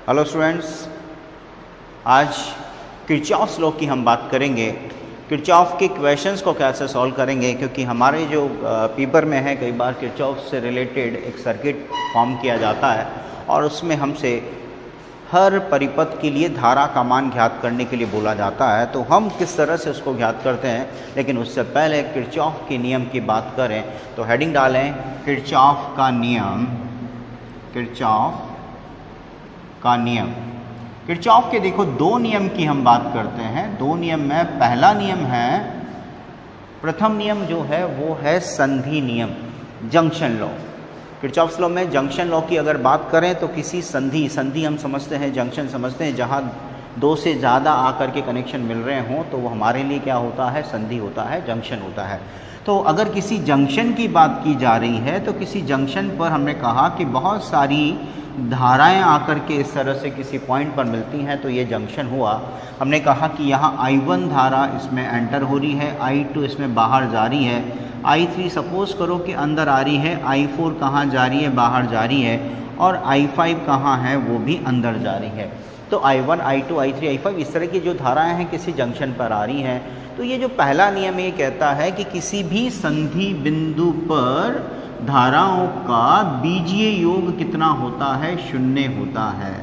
Hello students, आज Kirchhoff's law की हम बात करेंगे। किरचॉफ के क्वेश्चंस को कैसे सॉल्व करेंगे, क्योंकि हमारे जो पेपर में है कई बार किरचॉफ से रिलेटेड एक सर्किट फॉर्म किया जाता है और उसमें हमसे हर परिपथ के लिए धारा का मान ज्ञात करने के लिए बोला जाता है। तो हम किस तरह से उसको ज्ञात करते हैं, लेकिन उससे पहले किरचॉफ के नियम की बात करें तो हेडिंग डालें किरचॉफ का नियम। किरचॉफ का नियम, किरचॉफ के देखो दो नियम की हम बात करते हैं। दो नियम में पहला नियम है, प्रथम नियम जो है वो है संधि नियम, जंक्शन लॉ। किरचॉफ्स लॉ में जंक्शन लॉ की अगर बात करें तो किसी संधि हम समझते हैं, जंक्शन समझते हैं, जहां दो से ज़्यादा आकर के कनेक्शन मिल रहे हों तो वो हमारे लिए क्या होता है, संधि होता है, जंक्शन होता है। तो अगर किसी जंक्शन की बात की जा रही है तो किसी जंक्शन पर हमने कहा कि बहुत सारी धाराएं आकर के इस तरह से किसी पॉइंट पर मिलती हैं तो ये जंक्शन हुआ। हमने कहा कि यहाँ I1 धारा इसमें एंटर हो रही है, I2 इसमें बाहर जा रही है, I3 सपोज करो कि अंदर आ रही है, I4 कहाँ जा रही है, बाहर जा रही है, और I5 कहाँ है, वो भी अंदर जा रही है। तो I1, I2, I3, I5 इस तरह की जो धाराएं हैं किसी जंक्शन पर आ रही हैं। तो ये जो पहला नियम ये कहता है कि किसी भी संधि बिंदु पर धाराओं का बीजीय योग कितना होता है, शून्य होता है।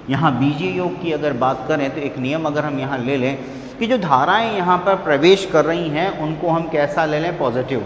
यहाँ बीजीय योग की अगर बात करें तो एक नियम अगर हम यहाँ ले लें कि जो धाराएं यहाँ पर प्रवेश कर रही हैं उनको हम कैसा ले लें, पॉजिटिव,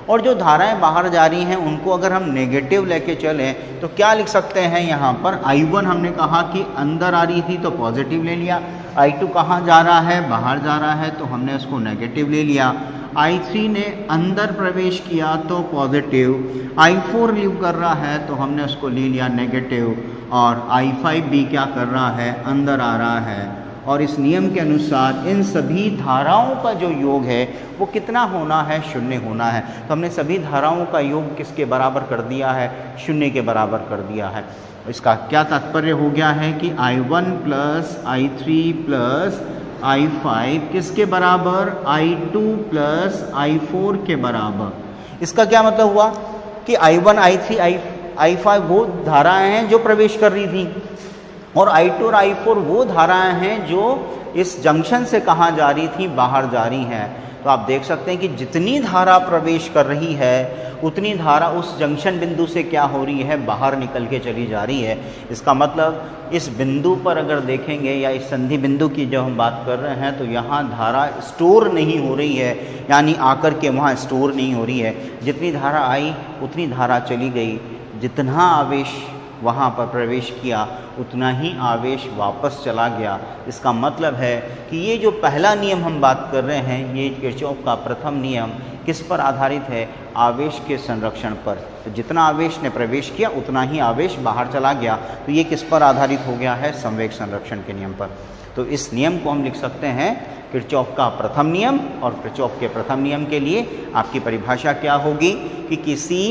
और जो धाराएं बाहर जा रही हैं उनको अगर हम नेगेटिव लेके चलें तो क्या लिख सकते हैं। यहाँ पर I1 हमने कहा कि अंदर आ रही थी तो पॉजिटिव ले लिया, I2 कहाँ जा रहा है, बाहर जा रहा है, तो हमने उसको नेगेटिव ले लिया, I3 ने अंदर प्रवेश किया तो पॉजिटिव, I4 लीव कर रहा है तो हमने उसको ले लिया नेगेटिव, और I5 भी क्या कर रहा है, अंदर आ रहा है। और इस नियम के अनुसार इन सभी धाराओं का जो योग है वो कितना होना है, शून्य होना है। तो हमने सभी धाराओं का योग किसके बराबर कर दिया है, शून्य के बराबर कर दिया है। इसका क्या तात्पर्य हो गया है कि I1 plus I3 plus I5 किसके बराबर, I2 प्लस I4 के बराबर। इसका क्या मतलब हुआ कि I1, I3, I5 वो धाराएं हैं जो प्रवेश कर रही थी, और I2 और I4 वो धाराएं हैं जो इस जंक्शन से कहाँ जा रही थी, बाहर जा रही हैं। तो आप देख सकते हैं कि जितनी धारा प्रवेश कर रही है उतनी धारा उस जंक्शन बिंदु से क्या हो रही है, बाहर निकल के चली जा रही है। इसका मतलब इस बिंदु पर अगर देखेंगे या इस संधि बिंदु की जो हम बात कर रहे हैं तो यहाँ धारा स्टोर नहीं हो रही है, यानी आकर के वहाँ स्टोर नहीं हो रही है। जितनी धारा आई उतनी धारा चली गई, जितना आवेश वहाँ पर प्रवेश किया उतना ही आवेश वापस चला गया। इसका मतलब है कि ये जो पहला नियम हम बात कर रहे हैं, ये किरचॉफ का प्रथम नियम किस पर आधारित है, आवेश के संरक्षण पर। तो जितना आवेश ने प्रवेश किया उतना ही आवेश बाहर चला गया। तो ये किस पर आधारित हो गया है, संवेग संरक्षण के नियम पर। तो इस नियम को हम लिख सकते हैं किरचॉफ का प्रथम नियम। और किरचॉफ के प्रथम नियम के लिए आपकी परिभाषा क्या होगी कि किसी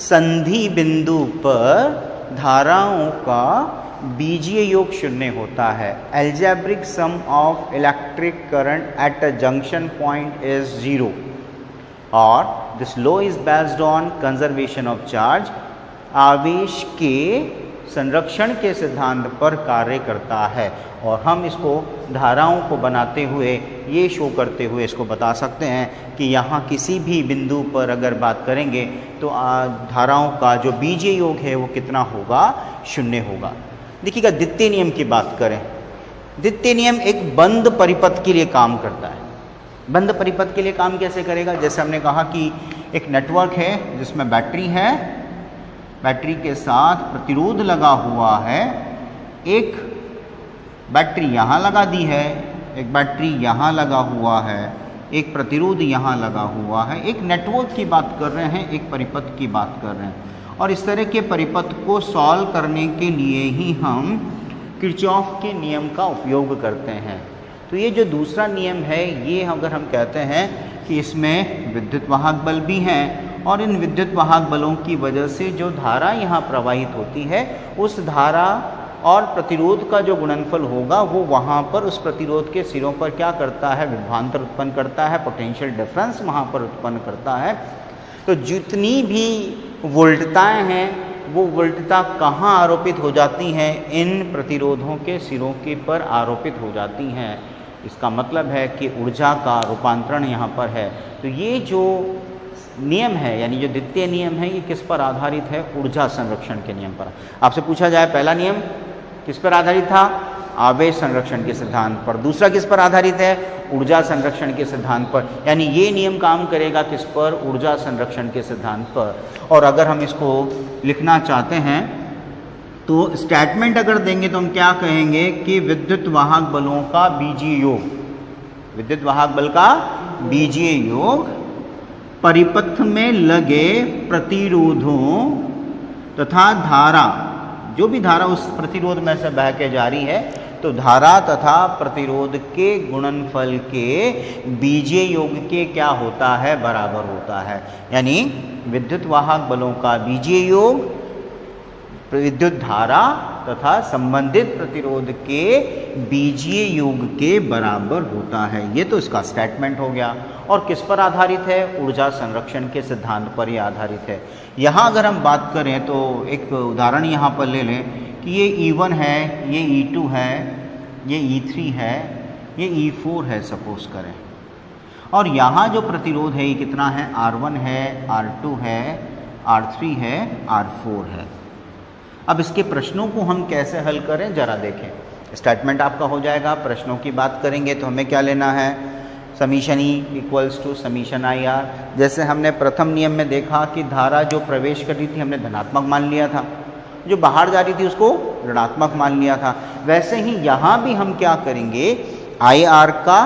संधि बिंदु पर धाराओं का बीजीय योग शून्य होता है। Algebraic sum of electric current at a junction point is 0 और this law is based on conservation of charge. आवेश के संरक्षण के सिद्धांत पर कार्य करता है। और हम इसको धाराओं को बनाते हुए, ये शो करते हुए इसको बता सकते हैं कि यहाँ किसी भी बिंदु पर अगर बात करेंगे तो धाराओं का जो बीजीय योग है वो कितना होगा, शून्य होगा। देखिएगा, द्वितीय नियम की बात करें। द्वितीय नियम एक बंद परिपथ के लिए काम करता है। बंद परिपथ के लिए काम कैसे करेगा, जैसे हमने कहा कि एक नेटवर्क है जिसमें बैटरी है, बैटरी के साथ प्रतिरोध लगा हुआ है, एक बैटरी यहाँ लगा दी है, एक बैटरी यहाँ लगा हुआ है, एक प्रतिरोध यहाँ लगा हुआ है। एक नेटवर्क की बात कर रहे हैं, एक परिपथ की बात कर रहे हैं। और इस तरह के परिपथ को सॉल्व करने के लिए ही हम किरचॉफ के नियम का उपयोग करते हैं। तो ये जो दूसरा नियम है, ये अगर हम कहते हैं कि इसमें विद्युत वाहक बल भी हैं, और इन विद्युत वाहक बलों की वजह से जो धारा यहाँ प्रवाहित होती है उस धारा और प्रतिरोध का जो गुणनफल होगा वो वहाँ पर उस प्रतिरोध के सिरों पर क्या करता है, विभवांतर उत्पन्न करता है, पोटेंशियल डिफरेंस वहाँ पर उत्पन्न करता है। तो जितनी भी वोल्टताएं हैं वो वोल्टता कहाँ आरोपित हो जाती हैं? इन प्रतिरोधों के सिरों के पर आरोपित हो जाती हैं। इसका मतलब है कि ऊर्जा का रूपांतरण यहाँ पर है। तो ये जो नियम है, यानी जो द्वितीय नियम है, ये किस पर आधारित है? ऊर्जा संरक्षण के नियम पर। आपसे पूछा जाए पहला नियम किस पर आधारित था? आवेश संरक्षण के सिद्धांत पर। दूसरा किस पर आधारित है? ऊर्जा संरक्षण के सिद्धांत पर। यानी ये नियम काम करेगा किस पर? ऊर्जा संरक्षण के सिद्धांत पर। और अगर हम इसको लिखना चाहते हैं तो स्टेटमेंट अगर देंगे तो हम क्या कहेंगे कि विद्युत वाहक बलों का बीजीय योग, विद्युत वाहक बल का बीजीय योग परिपथ में लगे प्रतिरोधों तथा धारा, जो भी धारा उस प्रतिरोध में से बह के जारी है, तो धारा तथा प्रतिरोध के गुणनफल के बीजीय योग के क्या होता है? बराबर होता है। यानी विद्युत वाहक बलों का बीजीय योग विद्युत धारा तथा संबंधित प्रतिरोध के बीजीय योग के बराबर होता है। ये तो इसका स्टेटमेंट हो गया। और किस पर आधारित है? ऊर्जा संरक्षण के सिद्धांत पर यह आधारित है। यहाँ अगर हम बात करें तो एक उदाहरण यहाँ पर ले लें कि ये E1 है, ये E2 है, ये E3 है, ये E4 है सपोज करें। और यहाँ जो प्रतिरोध है ये कितना है? R1 है, R2 है, R3 है, R4 है। अब इसके प्रश्नों को हम कैसे हल करें जरा देखें। स्टेटमेंट आपका हो जाएगा। प्रश्नों की बात करेंगे तो हमें क्या लेना है? Summation E equals to summation IR। जैसे हमने प्रथम नियम में देखा कि धारा जो प्रवेश कर रही थी हमने धनात्मक मान लिया था, जो बाहर जा रही थी उसको ऋणात्मक मान लिया था। वैसे ही यहाँ भी हम क्या करेंगे? IR का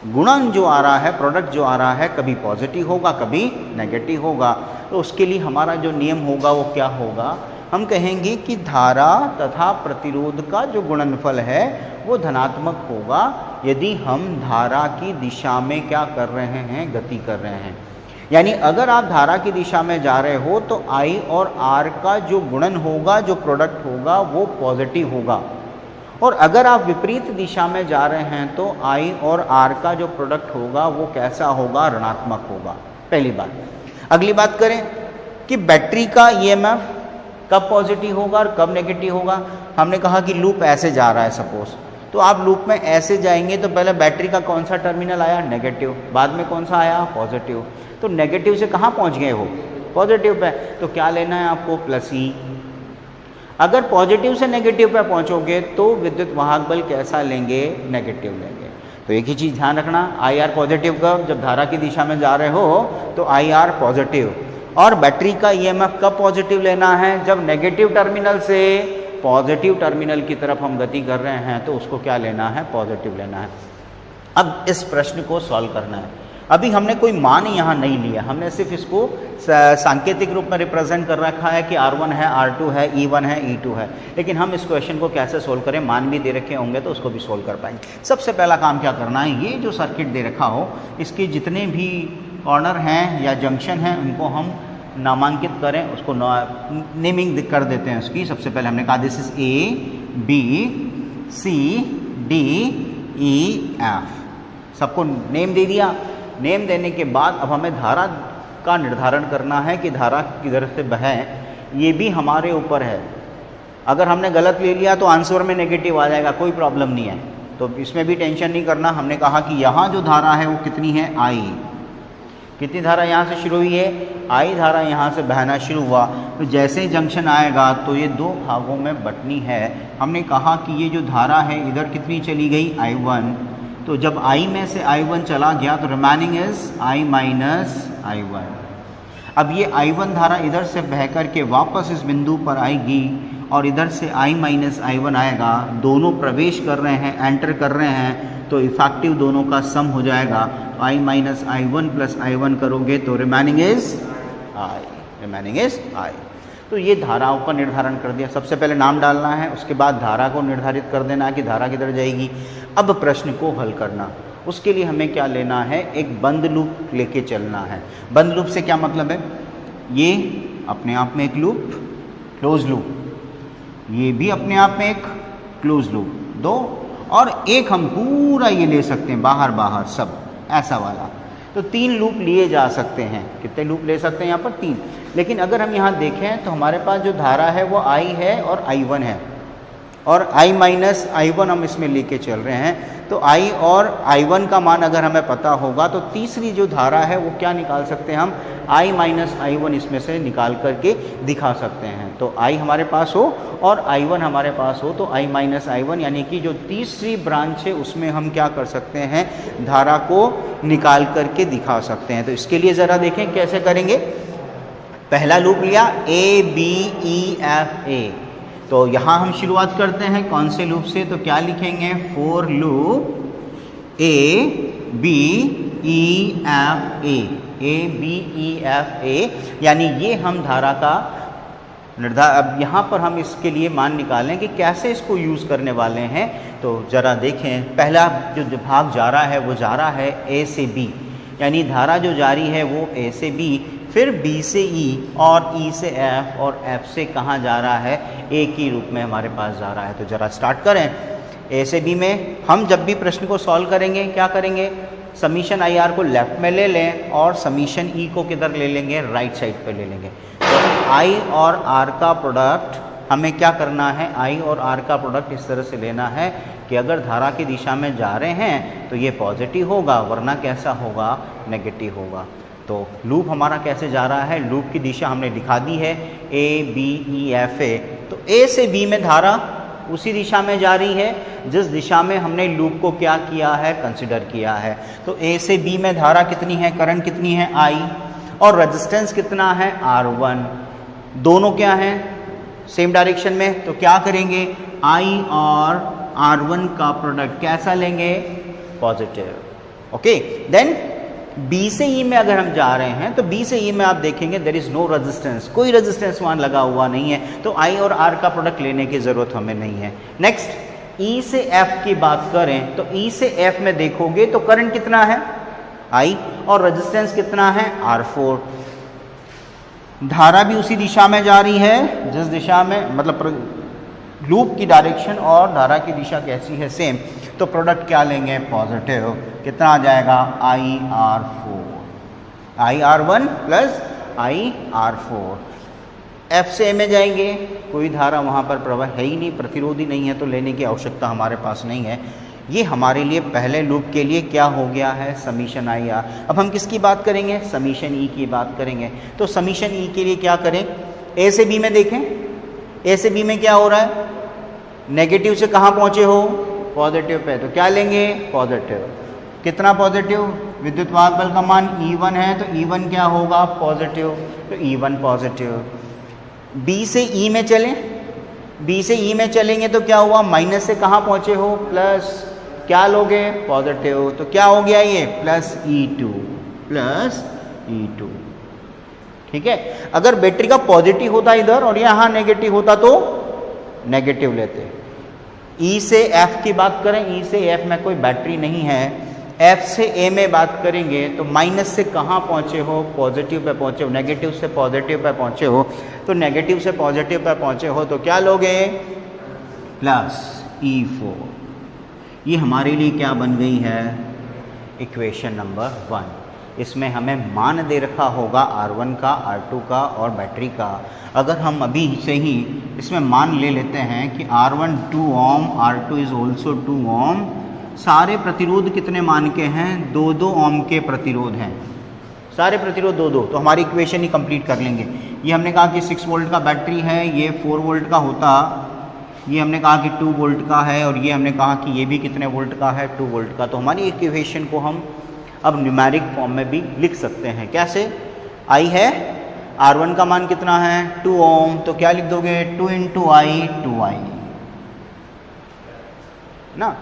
गुणन जो आ रहा है, प्रोडक्ट जो आ रहा है, कभी पॉजिटिव होगा कभी नेगेटिव होगा। तो उसके लिए हमारा जो नियम होगा वो क्या होगा? हम कहेंगे कि धारा तथा प्रतिरोध का जो गुणनफल है वो धनात्मक होगा यदि हम धारा की दिशा में क्या कर रहे हैं? गति कर रहे हैं। यानी अगर आप धारा की दिशा में जा रहे हो तो I और R का जो गुणन होगा, जो प्रोडक्ट होगा, वो पॉजिटिव होगा। और अगर आप विपरीत दिशा में जा रहे हैं तो I और R का जो प्रोडक्ट होगा वो कैसा होगा? ऋणात्मक होगा। पहली बात। अगली बात करें कि बैटरी का EMF कब पॉजिटिव होगा और कब नेगेटिव होगा। हमने कहा कि लूप ऐसे जा रहा है सपोज, तो आप लूप में ऐसे जाएंगे तो पहले बैटरी का कौन सा टर्मिनल आया? नेगेटिव। बाद में कौन सा आया? पॉजिटिव। तो नेगेटिव से कहाँ पहुँच गए हो? Positive pay. तो क्या लेना है आपको? +E। अगर पॉजिटिव से नेगेटिव पे पहुँचोगे तो विद्युत वाहक बल कैसा लेंगे? नेगेटिव लेंगे। तो एक ही चीज़ ध्यान रखना, IR पॉजिटिव कब? जब धारा की दिशा में जा रहे हो तो IR पॉजिटिव। और बैटरी का EMF कब पॉजिटिव लेना है? जब नेगेटिव टर्मिनल से पॉजिटिव टर्मिनल की तरफ हम गति कर रहे हैं तो उसको क्या लेना है? पॉजिटिव लेना है। अब इस प्रश्न को सॉल्व करना है। अभी हमने कोई मान यहाँ नहीं लिया, हमने सिर्फ इसको सांकेतिक रूप में रिप्रेजेंट कर रखा है कि R1 है, R2 है, E1 है, E2 है। लेकिन हम इस क्वेश्चन को कैसे सोल्व करें? मान भी दे रखे होंगे तो उसको भी सोल्व कर पाएंगे। सबसे पहला काम क्या करना है? ये जो सर्किट दे रखा हो इसके जितने भी कॉर्नर हैं या जंक्शन हैं उनको हम नामांकित करें, उसको नेमिंग कर देते हैं उसकी। सबसे पहले हमने कहा this is A, B, C, D, E, F। सबको नेम दे दिया। नेम देने के बाद अब हमें धारा का निर्धारण करना है कि धारा किधर से बहे। ये भी हमारे ऊपर है। अगर हमने गलत ले लिया तो आंसर में नेगेटिव आ जाएगा, कोई प्रॉब्लम नहीं है। तो इसमें भी टेंशन नहीं करना। हमने कहा कि यहाँ जो धारा है वो कितनी है? I। कितनी धारा यहाँ से शुरू हुई है? I धारा यहाँ से बहना शुरू हुआ। तो जैसे ही जंक्शन आएगा तो ये दो भागों में बंटनी है। हमने कहा कि ये जो धारा है इधर कितनी चली गई? I1। तो जब I में से I1 चला गया तो remaining is I minus I1। अब ये I1 धारा इधर से बह कर के वापस इस बिंदु पर आएगी और इधर से I माइनस I1 आएगा। दोनों प्रवेश कर रहे हैं, एंटर कर रहे हैं, तो इफेक्टिव दोनों का सम हो जाएगा। तो I minus I1 plus I1 करोगे तो remaining is I, remaining is I। तो ये धाराओं का निर्धारण कर दिया। सबसे पहले नाम डालना है, उसके बाद धारा को निर्धारित कर देना है कि धारा किधर जाएगी। अब प्रश्न को हल करना, उसके लिए हमें क्या लेना है? एक बंद लूप लेके चलना है। बंद लूप से क्या मतलब है? ये अपने आप में एक लूप, क्लोज लूप, ये भी अपने आप में एक क्लोज लूप, दो, और एक हम पूरा ये ले सकते हैं बाहर बाहर सब ऐसा वाला। तो 3 लूप लिए जा सकते हैं। कितने लूप ले सकते हैं यहाँ पर? 3। लेकिन अगर हम यहाँ देखें तो हमारे पास जो धारा है वो I है और I1 है, और I माइनस I1 हम इसमें लेके चल रहे हैं। तो I और I1 का मान अगर हमें पता होगा तो तीसरी जो धारा है वो क्या निकाल सकते हैं हम, I माइनस I1 इसमें से निकाल करके दिखा सकते हैं। तो I हमारे पास हो और I1 हमारे पास हो, तो I माइनस I1 यानी कि जो तीसरी ब्रांच है उसमें हम क्या कर सकते हैं, धारा को निकाल करके दिखा सकते हैं। तो इसके लिए ज़रा देखें कैसे करेंगे। पहला लूप लिया ABEFA, तो यहाँ हम शुरुआत करते हैं कौन से लूप से, तो क्या लिखेंगे, फॉर लूप ABEFA, यानी ये हम धारा का अब यहाँ पर हम इसके लिए मान निकालें कि कैसे इसको यूज़ करने वाले हैं। तो ज़रा देखें, पहला जो भाग जा रहा है वो जा रहा है A से B, यानी धारा जो जारी है वो A से B, फिर B से E और E से F और F से कहाँ जा रहा है, एक ही रूप में हमारे पास जा रहा है। तो ज़रा स्टार्ट करें। A से B में हम जब भी प्रश्न को सॉल्व करेंगे क्या करेंगे, समीशन IR को लेफ्ट में ले लें और समीशन E को किधर ले लेंगे, राइट साइड पे ले लेंगे। तो I और R का प्रोडक्ट हमें क्या करना है, I और R का प्रोडक्ट इस तरह से लेना है कि अगर धारा की दिशा में जा रहे हैं तो ये पॉजिटिव होगा, वरना कैसा होगा, नेगेटिव होगा। तो लूप हमारा कैसे जा रहा है, लूप की दिशा हमने दिखा दी है ABEFA। तो A से B में धारा उसी दिशा में जा रही है जिस दिशा में हमने लूप को क्या किया है, कंसिडर किया है। तो A से B में धारा कितनी है, करंट कितनी है, I, और रेजिस्टेंस कितना है, R1। दोनों क्या हैं, सेम डायरेक्शन में। तो क्या करेंगे, I और R1 का प्रोडक्ट कैसा लेंगे, पॉजिटिव। ओके, देन B से E में अगर हम जा रहे हैं तो B से E में आप देखेंगे देयर इज नो रेजिस्टेंस, कोई रेजिस्टेंस वहां लगा हुआ नहीं है, तो I और R का प्रोडक्ट लेने की जरूरत हमें नहीं है। नेक्स्ट E से F की बात करें तो E से F में देखोगे तो करंट कितना है, I, और रेजिस्टेंस कितना है, R4। धारा भी उसी दिशा में जा रही है जिस दिशा में, मतलब लूप की डायरेक्शन और धारा की दिशा कैसी है, सेम। तो प्रोडक्ट क्या लेंगे, पॉजिटिव। कितना आ जाएगा, IR1 प्लस IR4। F से A में जाएंगे, कोई धारा वहाँ पर प्रवाह है ही नहीं, प्रतिरोधी नहीं है, तो लेने की आवश्यकता हमारे पास नहीं है। ये हमारे लिए पहले लूप के लिए क्या हो गया है, समीशन IR। अब हम किसकी बात करेंगे, समीशन E की बात करेंगे। तो समीशन E के लिए क्या करें, A से B में देखें, A से B में क्या हो रहा है, नेगेटिव से कहाँ पहुँचे हो, पॉजिटिव पे, तो क्या लेंगे, पॉजिटिव। कितना पॉजिटिव, विद्युत वाहक बल का मान E1 है, तो E1 क्या होगा, पॉजिटिव, तो E1 पॉजिटिव। B से E में चलें, B से E में चलेंगे तो क्या हुआ, माइनस से कहाँ पहुँचे हो, प्लस, क्या लोगे, पॉजिटिव, तो क्या हो गया ये, प्लस E2। ठीक है, अगर बैटरी का पॉजिटिव होता इधर और यहाँ नेगेटिव होता तो नेगेटिव लेते। E से F की बात करें, E से F में कोई बैटरी नहीं है, F से A में बात करेंगे तो माइनस से कहाँ पहुँचे हो, पॉजिटिव पे पहुँचे हो, नेगेटिव से पॉजिटिव पे पहुँचे हो, तो नेगेटिव से पॉजिटिव पे पहुँचे हो तो क्या लोगे, प्लस E4। ये हमारे लिए क्या बन गई है, इक्वेशन नंबर 1। इसमें हमें मान दे रखा होगा R1 का, R2 का और बैटरी का। अगर हम अभी से ही इसमें मान ले लेते हैं कि R1 2 Om, R2 is also 2 ओम, सारे प्रतिरोध कितने मान के हैं, 2-2 ओम के प्रतिरोध हैं, सारे प्रतिरोध 2-2, तो हमारी इक्वेशन ही कंप्लीट कर लेंगे। ये हमने कहा कि 6 वोल्ट का बैटरी है, ये 4 वोल्ट का होता, ये हमने कहा कि 2 वोल्ट का है, और ये हमने कहा कि ये भी कितने वोल्ट का है, 2 वोल्ट का। तो हमारी इक्वेशन को हम अब न्यूमेरिक फॉर्म में भी लिख सकते हैं। कैसे, I है, R1 का मान कितना है, 2 ओम, तो क्या लिख दोगे, 2 × I 2I ना।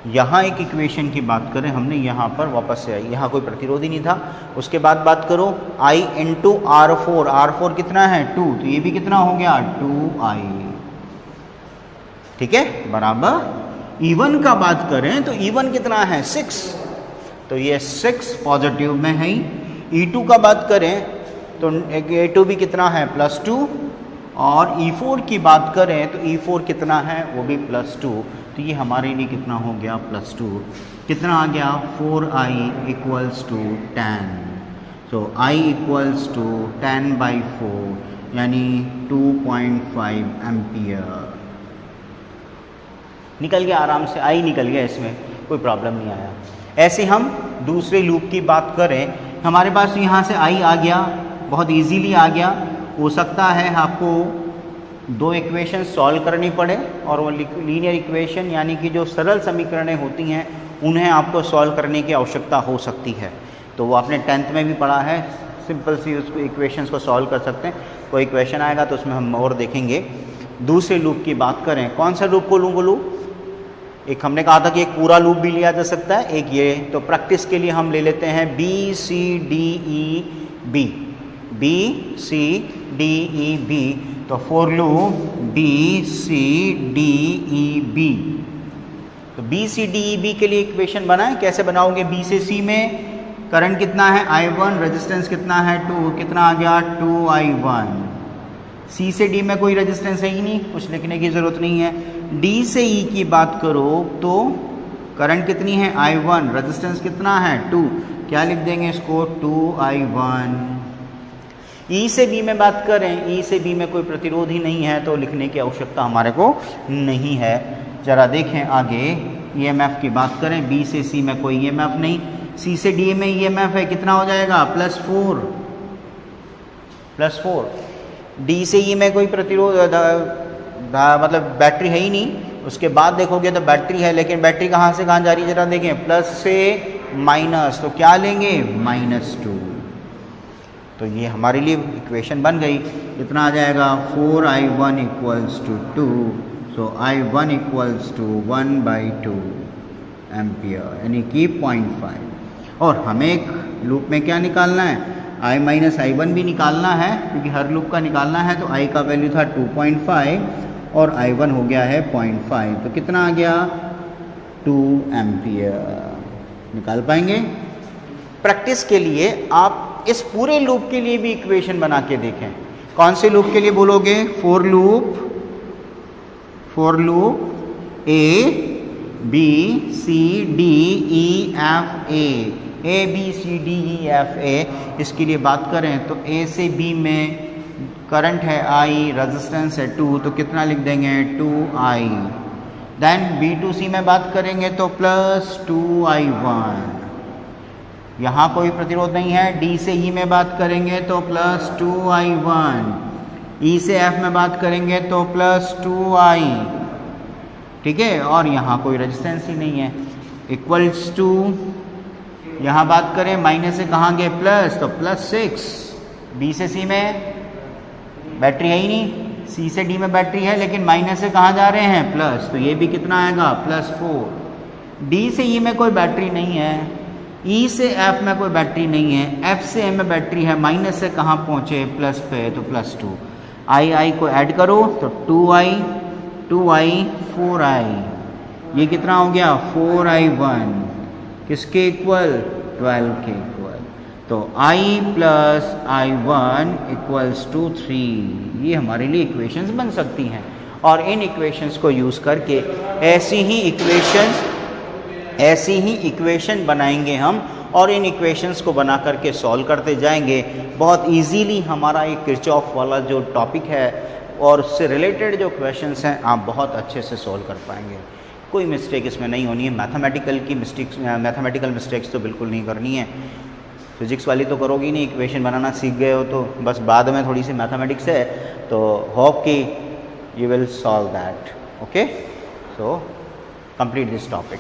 यहाँ एक इक्वेशन की बात करें हमने, यहाँ पर वापस से आई, यहाँ कोई प्रतिरोधी नहीं था। उसके बाद बात करो I × R4, R4 कितना है, 2, तो ये भी कितना हो गया, 2I। ठीक है, बराबर। E1 का बात करें तो E1 कितना है, 6, तो ये 6 पॉजिटिव में है ही। E2 का बात करें तो E2 भी कितना है, +2, और E4 की बात करें तो E4 कितना है, वो भी +2, तो ये हमारे लिए कितना हो गया, +2। कितना आ गया, 4I = 10। So I equals to 10/4 यानी 2.5 एम्पियर। निकल गया आराम से, I निकल गया, इसमें कोई प्रॉब्लम नहीं आया। ऐसे हम दूसरे लूप की बात करें, हमारे पास यहाँ से I आ गया, बहुत इजीली आ गया। हो सकता है आपको दो इक्वेशन सॉल्व करनी पड़े और वो लीनियर इक्वेशन यानी कि जो सरल समीकरणें होती हैं उन्हें आपको सॉल्व करने की आवश्यकता हो सकती है। तो वो आपने 10th में भी पढ़ा है, सिंपल सी उसको इक्वेशंस को सॉल्व कर सकते हैं। कोई इक्वेशन आएगा तो उसमें हम और देखेंगे। दूसरे लूप की बात करें, कौन सा लूप को लूँ बोलूँ? एक हमने कहा था कि एक पूरा लूप भी लिया जा सकता है, एक ये। तो प्रैक्टिस के लिए हम ले लेते हैं BCDEB, BCDEB। तो फॉर लूप BCDEB, तो BCDEB के लिए इक्वेशन बनाएं। कैसे बनाओगे? B से C में करंट कितना है? I1, रेजिस्टेंस कितना है? 2, कितना आ गया? 2I1। C से D में कोई रेजिस्टेंस है ही नहीं, कुछ लिखने की ज़रूरत नहीं है। D से E की बात करो तो करंट कितनी है? I1, रेजिस्टेंस कितना है? 2, क्या लिख देंगे इसको? 2I1। E से B में बात करें, E से B में कोई प्रतिरोध ही नहीं है तो लिखने की आवश्यकता हमारे को नहीं है। जरा देखें आगे, EMF की बात करें, B से C में कोई EMF नहीं, C से D में EMF है, कितना हो जाएगा? +4। D से E में कोई प्रतिरोध मतलब बैटरी है ही नहीं। उसके बाद देखोगे तो बैटरी है, लेकिन बैटरी कहाँ से कहाँ जा रही है? जरा देखें, प्लस से माइनस, तो क्या लेंगे? -2। तो ये हमारे लिए इक्वेशन बन गई। कितना आ जाएगा? 4I1 equals to 2, so I1 equals to 1/2 ampere यानी कि 0.5। और हमें एक लूप में क्या निकालना है? I माइनस I1 भी निकालना है, क्योंकि हर लूप का निकालना है। तो I का वैल्यू था 2.5 और I1 हो गया है 0.5, तो कितना आ गया? 2 एम्पियर। निकाल पाएंगे? प्रैक्टिस के लिए आप इस पूरे लूप के लिए भी इक्वेशन बना के देखें। कौन से लूप के लिए बोलोगे? For loop A B C D E F A B C D E F A। इसके लिए बात करें तो A से B में करंट है I, रेजिस्टेंस है 2, तो कितना लिख देंगे? 2I। Then B to C में बात करेंगे तो +2I1। यहाँ कोई प्रतिरोध नहीं है। D से E में बात करेंगे तो +2I1। E से F में बात करेंगे तो +2I, ठीक है। और यहाँ कोई रेजिस्टेंस ही नहीं है। इक्वल्स टू, यहाँ बात करें माइनस से कहाँ गए? प्लस, तो +6। B से C में बैटरी है ही नहीं, C से D में बैटरी है, लेकिन माइनस से कहाँ जा रहे हैं? प्लस, तो ये भी कितना आएगा? +4। D से E में कोई बैटरी नहीं है, E से F में कोई बैटरी नहीं है, F से M में बैटरी है, माइनस से कहाँ पहुँचे? प्लस पे, तो +2। I को ऐड करो तो 2I 4I, ये कितना हो गया? 4I1, किसके इक्वल? 12 के इक्वल। तो I + I1 = 3। ये हमारे लिए इक्वेशंस बन सकती हैं, और इन इक्वेशंस को यूज़ करके ऐसी ही इक्वेशन बनाएंगे हम, और इन इक्वेशंस को बना करके सॉल्व करते जाएंगे। बहुत इजीली हमारा ये किरचॉफ वाला जो टॉपिक है और उससे रिलेटेड जो क्वेश्चंस हैं आप बहुत अच्छे से सॉल्व कर पाएंगे। कोई मिस्टेक इसमें नहीं होनी है। मैथमेटिकल मिस्टेक्स तो बिल्कुल नहीं करनी है। फिजिक्स वाली तो करोगी नहीं, इक्वेशन बनाना सीख गए हो तो बस बाद में थोड़ी सी मैथमेटिक्स है, तो होप कि you will solve that. Okay, so complete this topic.